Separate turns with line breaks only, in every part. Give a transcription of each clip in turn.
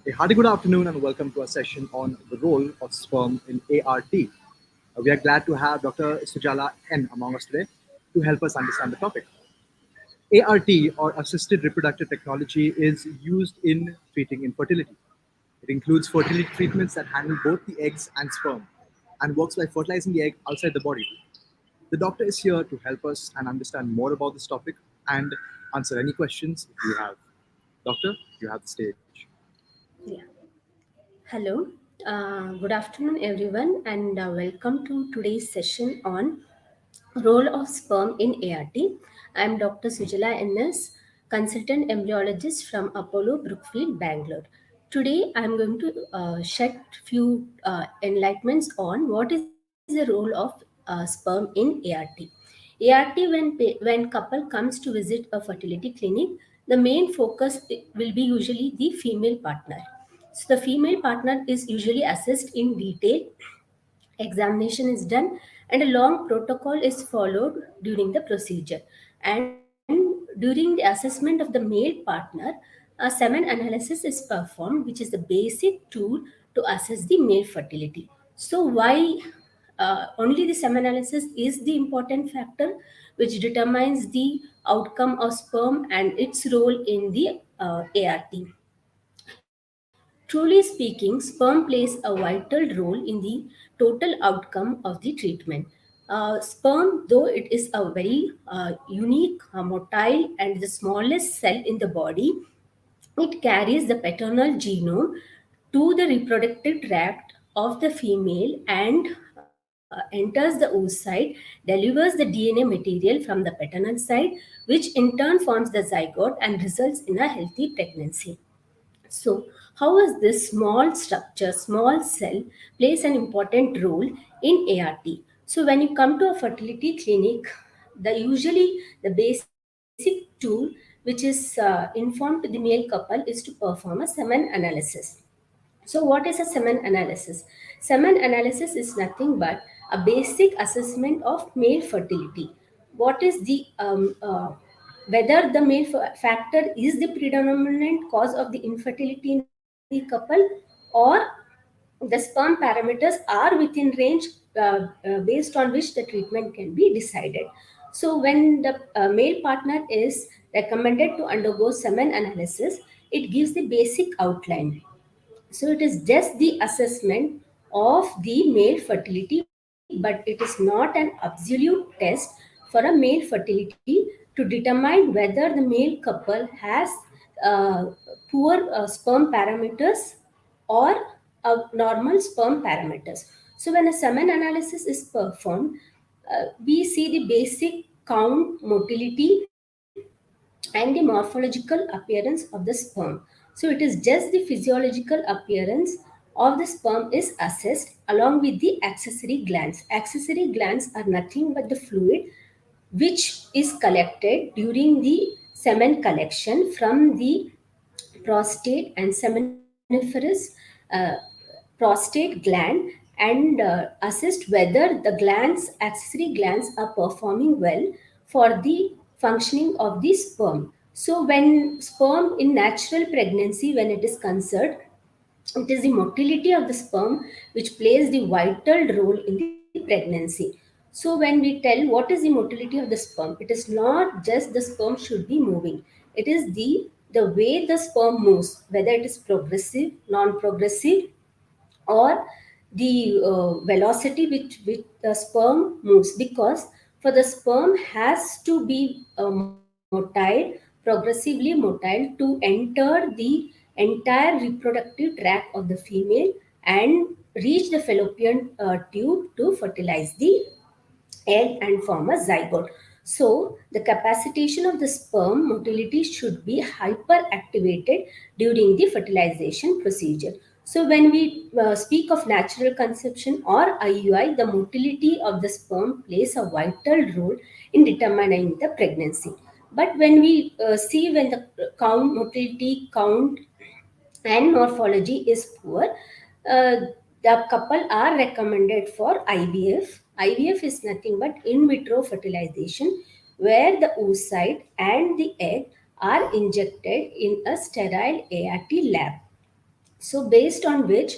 A hearty good afternoon and welcome to our session on the role of sperm in ART. We are glad to have Dr. Sujala N among us today to help us understand the topic. ART or assisted reproductive technology is used in treating infertility. It includes fertility treatments that handle both the eggs and sperm and works by fertilizing the egg outside the body. The doctor is here to help us and understand more about this topic and answer any questions if you have. Doctor, you have the stage.
Yeah. Hello. Good afternoon, everyone, and welcome to today's session on role of sperm in ART. I'm Dr. Sujala N.S., consultant embryologist from Apollo Brookfield, Bangalore. Today, I'm going to shed few enlightenments on what is the role of sperm in ART. ART, when couple comes to visit a fertility clinic, the main focus will be usually the female partner. So the female partner is usually assessed in detail, examination is done, and a long protocol is followed during the procedure. And during the assessment of the male partner, a semen analysis is performed, which is the basic tool to assess the male fertility. So why only the semen analysis is the important factor which determines the outcome of sperm and its role in the ART. Truly speaking, sperm plays a vital role in the total outcome of the treatment. Sperm, though it is a very unique, motile, and the smallest cell in the body, it carries the paternal genome to the reproductive tract of the female and enters the oocyte, delivers the DNA material from the paternal side, which in turn forms the zygote and results in a healthy pregnancy. So, how is this small structure, small cell, plays an important role in ART? So, when you come to a fertility clinic, the basic tool which is informed to the male couple is to perform a semen analysis. So, what is a semen analysis? Semen analysis is nothing but a basic assessment of male fertility. What is the whether the factor is the predominant cause of the infertility in the couple, or the sperm parameters are within range based on which the treatment can be decided. So, when the male partner is recommended to undergo semen analysis, it gives the basic outline. So it is just the assessment of the male fertility, but it is not an absolute test for a male fertility to determine whether the male couple has uh, poor sperm parameters or normal sperm parameters. So when a semen analysis is performed, we see the basic count, motility, and the morphological appearance of the sperm. So it is just the physiological appearance of the sperm is assessed along with the accessory glands. Accessory glands are nothing but the fluid which is collected during the semen collection from the prostate and seminiferous uh, prostate gland, and assessed whether the accessory glands are performing well for the functioning of the sperm. So when sperm in natural pregnancy, when it is concerned, it is the motility of the sperm which plays the vital role in the pregnancy. So when we tell what is the motility of the sperm, it is not just the sperm should be moving. It is the way the sperm moves, whether it is progressive, non-progressive, or the velocity which the sperm moves, because for the sperm has to be motile, progressively motile, to enter the entire reproductive tract of the female and reach the fallopian tube to fertilize the egg and form a zygote. So, the capacitation of the sperm motility should be hyperactivated during the fertilization procedure. So, when we speak of natural conception or IUI, the motility of the sperm plays a vital role in determining the pregnancy. But when we see when the motility count and morphology is poor, the couple are recommended for IVF. IVF is nothing but in vitro fertilization, where the oocyte and the egg are injected in a sterile ART lab. So based on which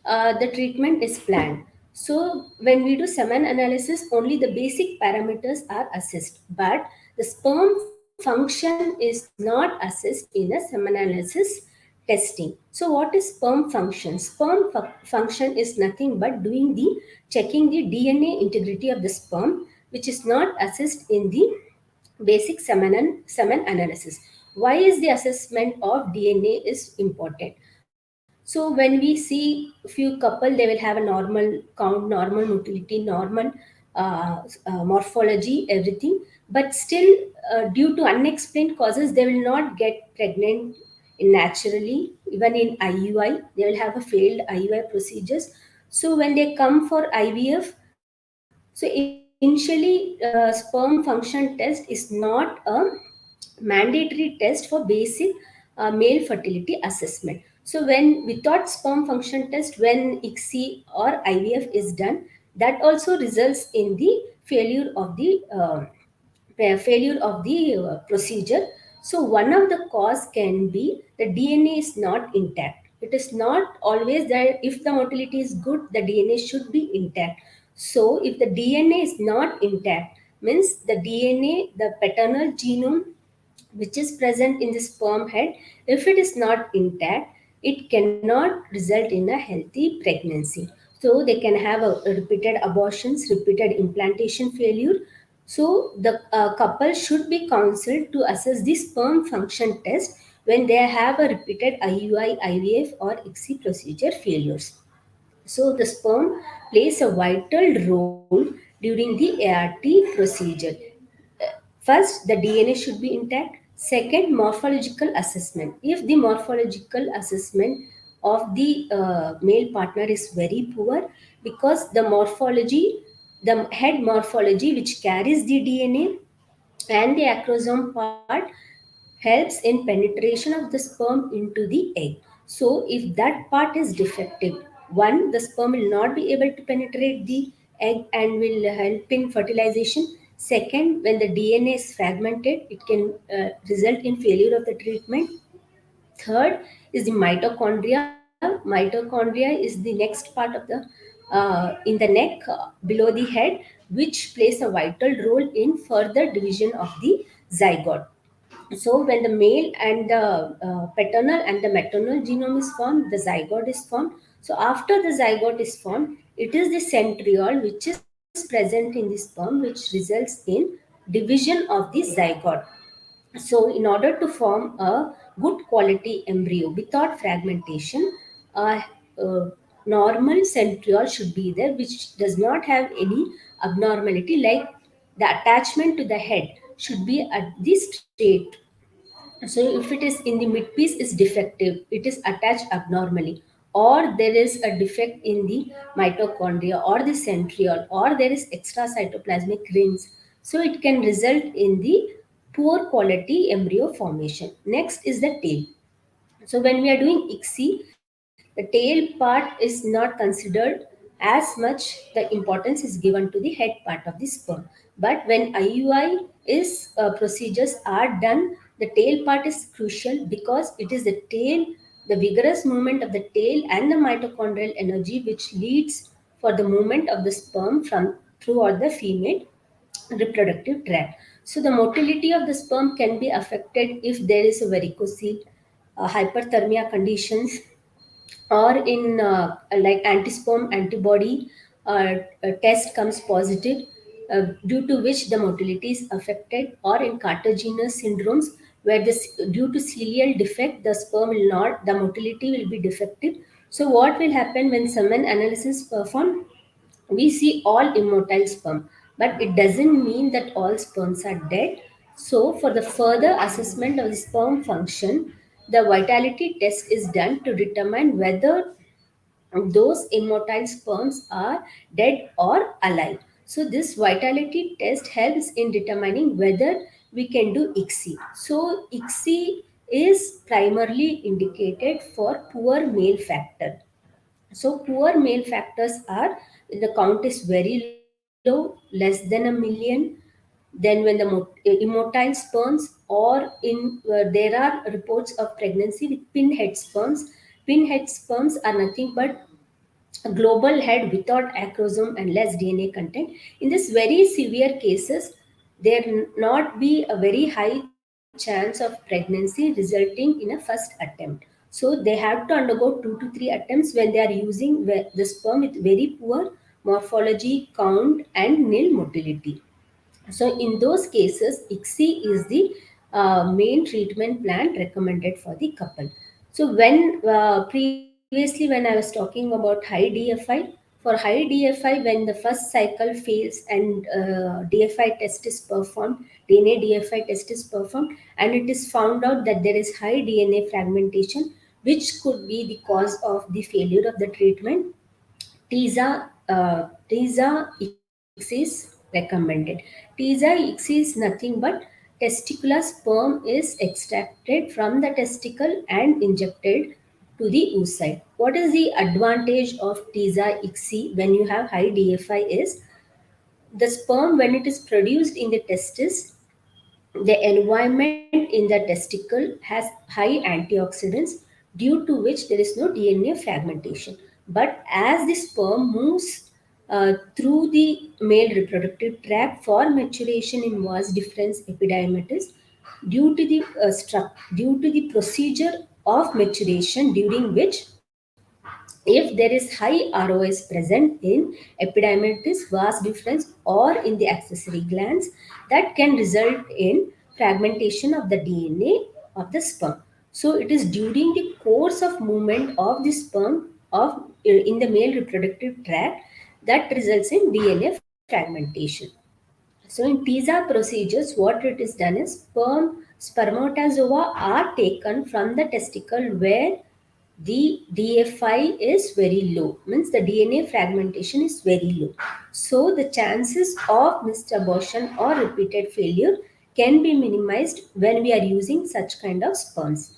the treatment is planned. So when we do semen analysis, only the basic parameters are assessed, but the sperm function is not assessed in a semen analysis testing. So what is sperm function? Function is nothing but doing the checking the DNA integrity of the sperm, which is not assessed in the basic semen analysis. Why is the assessment of DNA is important? So when we see few couple, they will have a normal count, normal motility, normal morphology, everything, but still due to unexplained causes, they will not get pregnant naturally. Even in IUI, they will have a failed IUI procedures. So when they come for IVF, so initially sperm function test is not a mandatory test for basic male fertility assessment. So when without sperm function test, when ICSI or IVF is done, that also results in the failure of the procedure. So one of the cause can be the DNA is not intact. It is not always that if the motility is good, the DNA should be intact. So if the DNA is not intact, means the DNA, the paternal genome which is present in the sperm head, if it is not intact, it cannot result in a healthy pregnancy. So they can have repeated abortions, repeated implantation failure. So the couple should be counseled to assess the sperm function test when they have a repeated IUI, IVF or ICSI procedure failures. So the sperm plays a vital role during the ART procedure. First, the DNA should be intact. Second, morphological assessment. If the morphological assessment of the male partner is very poor, because the morphology, the head morphology which carries the DNA and the acrosome part helps in penetration of the sperm into the egg. So, if that part is defective, one, the sperm will not be able to penetrate the egg and will help in fertilization. Second, when the DNA is fragmented, it can result in failure of the treatment. Third is the mitochondria. Mitochondria is the next part of the in the neck below the head, which plays a vital role in further division of the zygote. So when the male and the paternal and the maternal genome is formed, the zygote is formed. So after the zygote is formed, it is the centriole which is present in the sperm which results in division of the zygote. So in order to form a good quality embryo without fragmentation, a, uh normal centriole should be there, which does not have any abnormality, like the attachment to the head should be at the straight. So if it is in the mid piece is defective, it is attached abnormally, or there is a defect in the mitochondria or the centriole, or there is extra cytoplasmic rings, so it can result in the poor quality embryo formation. Next is the tail. So when we are doing ICSI, the tail part is not considered as much. The importance is given to the head part of the sperm. But when IUI is procedures are done, the tail part is crucial because it is the tail, the vigorous movement of the tail and the mitochondrial energy which leads for the movement of the sperm from throughout the female reproductive tract. So the motility of the sperm can be affected if there is a varicocele, hyperthermia conditions, or in like anti-sperm antibody test comes positive, due to which the motility is affected, or in cartilaginous syndromes where this due to cilial defect the sperm will not, the motility will be defective. So what will happen when semen analysis performed? We see all immotile sperm, but it doesn't mean that all sperms are dead. So, for the further assessment of the sperm function, the vitality test is done to determine whether those immotile sperms are dead or alive. So, this vitality test helps in determining whether we can do ICSI. So, ICSI is primarily indicated for poor male factor. So poor male factors are when the count is very low, less than a million. Then when the immotile sperms, or in there are reports of pregnancy with pinhead sperms, Pinhead sperms are nothing but a global head without acrosome and less DNA content. In this very severe cases, there not be a very high chance of pregnancy resulting in a first attempt. So they have to undergo 2 to 3 attempts when they are using the sperm with very poor morphology, count, and nil motility. So in those cases, ICSI is the main treatment plan recommended for the couple. So when previously when I was talking about high DFI, for high DFI, when the first cycle fails and DFI test is performed, DNA DFI test is performed, and it is found out that there is high DNA fragmentation, which could be the cause of the failure of the treatment. TISA X is recommended. TISA X is nothing but testicular sperm is extracted from the testicle and injected to the oocyte. What is the advantage of TISA XC when you have high DFI is the sperm when it is produced in the testis, the environment in the testicle has high antioxidants due to which there is no DNA fragmentation. But as the sperm moves through the male reproductive tract for maturation in vas deferens epididymitis, due to the procedure of maturation during which if there is high ROS present in epididymitis, vas deferens, or in the accessory glands, that can result in fragmentation of the DNA of the sperm. So it is during the course of movement of the sperm in the male reproductive tract that results in DNA fragmentation. So in TISA procedures, what it is done is spermatozoa are taken from the testicle where the DFI is very low, means the DNA fragmentation is very low. So the chances of missed abortion or repeated failure can be minimized when we are using such kind of sperms.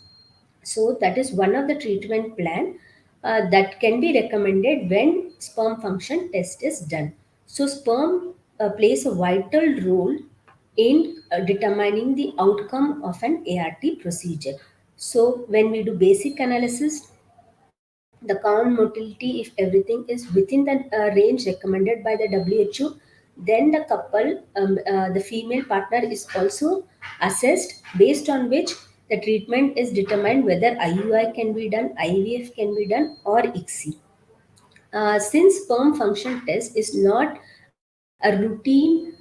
So that is one of the treatment plan that can be recommended when sperm function test is done. So sperm plays a vital role in determining the outcome of an ART procedure. So when we do basic analysis, the count motility, if everything is within the range recommended by the WHO, then the couple, the female partner is also assessed, based on which the treatment is determined whether IUI can be done, IVF can be done, or ICSI. Since sperm function test is not a routine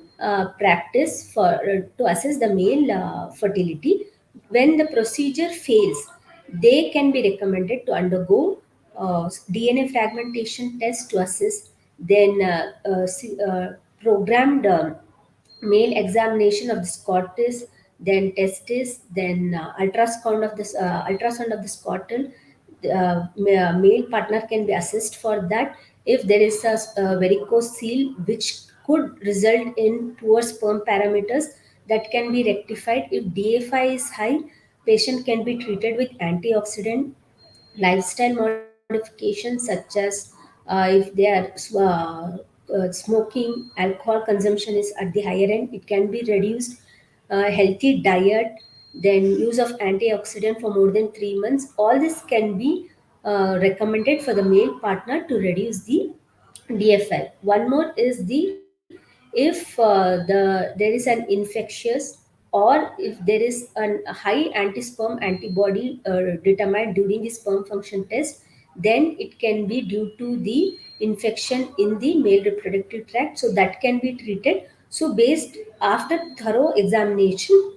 practice to assess the male fertility, when the procedure fails, they can be recommended to undergo DNA fragmentation test to assess, then programmed male examination of the scrotus, then testis, then ultrasound of the scrotal. Male partner can be assessed for that. If there is a varicose seal which could result in poor sperm parameters, that can be rectified. If DFI is high, patient can be treated with antioxidant. Lifestyle modifications such as if they are smoking, alcohol consumption is at the higher end, it can be reduced. Healthy diet, then use of antioxidant for more than 3 months, all this can be recommended for the male partner to reduce the DFL. One more is if there is an infectious, or if there is a high anti-sperm antibody determined during the sperm function test, then it can be due to the infection in the male reproductive tract. So that can be treated. So based after thorough examination,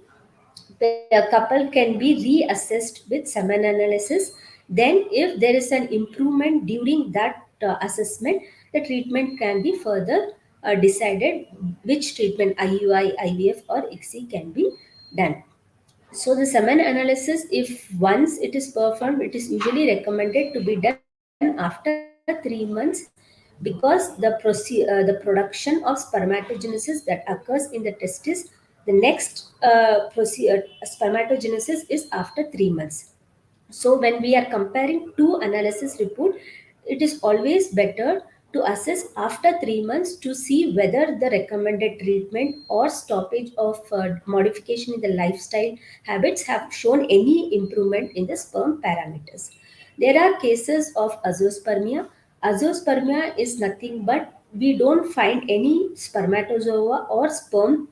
the couple can be reassessed with semen analysis. Then, if there is an improvement during that assessment, the treatment can be further decided which treatment, IUI, IVF, or ICSI, can be done. So the semen analysis, if once it is performed, it is usually recommended to be done after 3 months, because the production of spermatogenesis that occurs in the testis, the next spermatogenesis is after 3 months. So when we are comparing two analysis report, it is always better to assess after 3 months to see whether the recommended treatment or stoppage of modification in the lifestyle habits have shown any improvement in the sperm parameters. There are cases of azoospermia. Azoospermia is nothing but we don't find any spermatozoa or sperm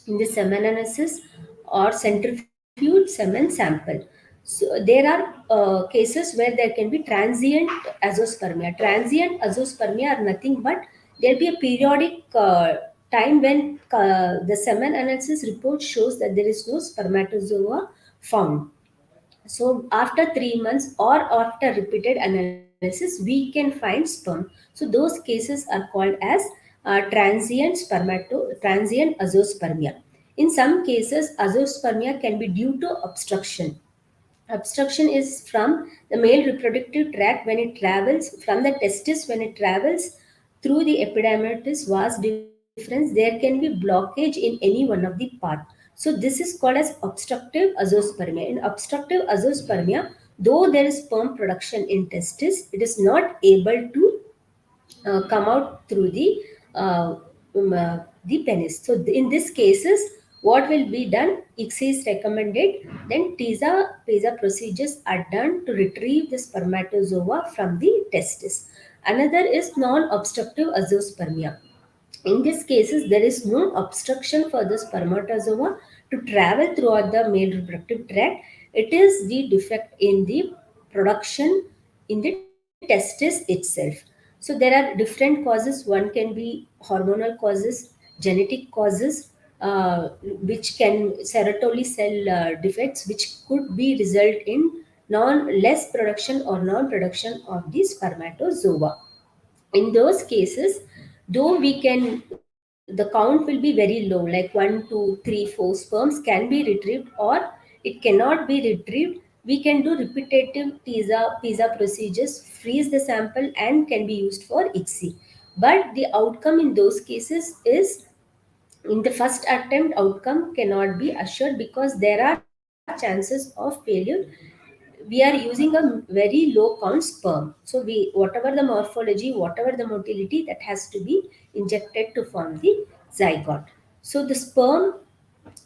in the semen analysis or centrifuge semen sample. So there are cases where there can be transient azoospermia. Transient azoospermia are nothing but there'll be a periodic time when the semen analysis report shows that there is no spermatozoa found. So after 3 months or after repeated analysis, we can find sperm. So those cases are called as transient azoospermia. In some cases, azoospermia can be due to obstruction. Obstruction is from the male reproductive tract when it travels from the testis, when it travels through the epididymis vas deferens. There can be blockage in any one of the part. So this is called as obstructive azoospermia. In obstructive azoospermia, though there is sperm production in testis, it is not able to come out through the penis. So in these cases, what will be done? ICSI is recommended. Then TISA procedures are done to retrieve the spermatozoa from the testis. Another is non-obstructive azoospermia. In these cases, there is no obstruction for the spermatozoa to travel throughout the male reproductive tract. It is the defect in the production in the testis itself. So there are different causes. One can be hormonal causes, genetic causes, which can serotonin cell defects, which could be result in non less production or non-production of the spermatozoa. In those cases, though we can the count will be very low, like 1 2 3 4 sperms can be retrieved or it cannot be retrieved. We can do repetitive PISA procedures, freeze the sample, and can be used for ICSI. But the outcome in those cases is, in the first attempt, outcome cannot be assured because there are chances of failure. We are using a very low count sperm. So we, whatever the morphology, whatever the motility, that has to be injected to form the zygote. So the sperm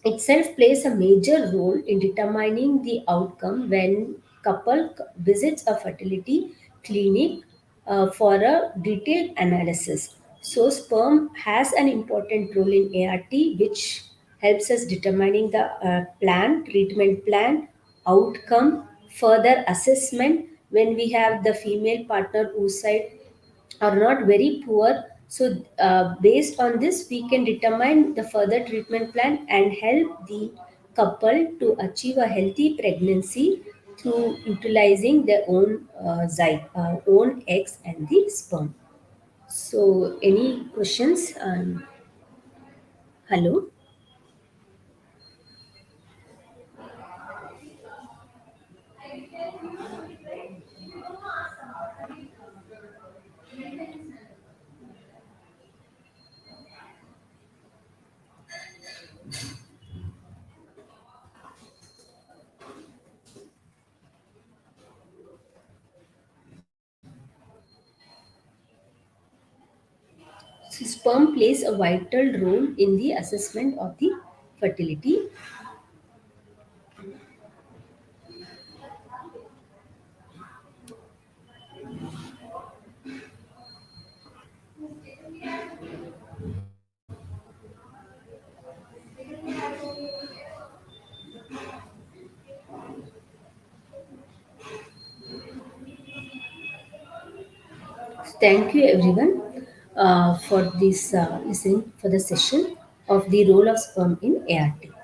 itself plays a major role in determining the outcome when couple visits a fertility clinic for a detailed analysis. So sperm has an important role in ART, which helps us determining the treatment plan, outcome, further assessment when we have the female partner whose side are not very poor. So, based on this, we can determine the further treatment plan and help the couple to achieve a healthy pregnancy through utilizing their own own eggs and the sperm. So, any questions? Hello. So, sperm plays a vital role in the assessment of the fertility. Thank you, everyone, for this listening for the session of the role of sperm in ART.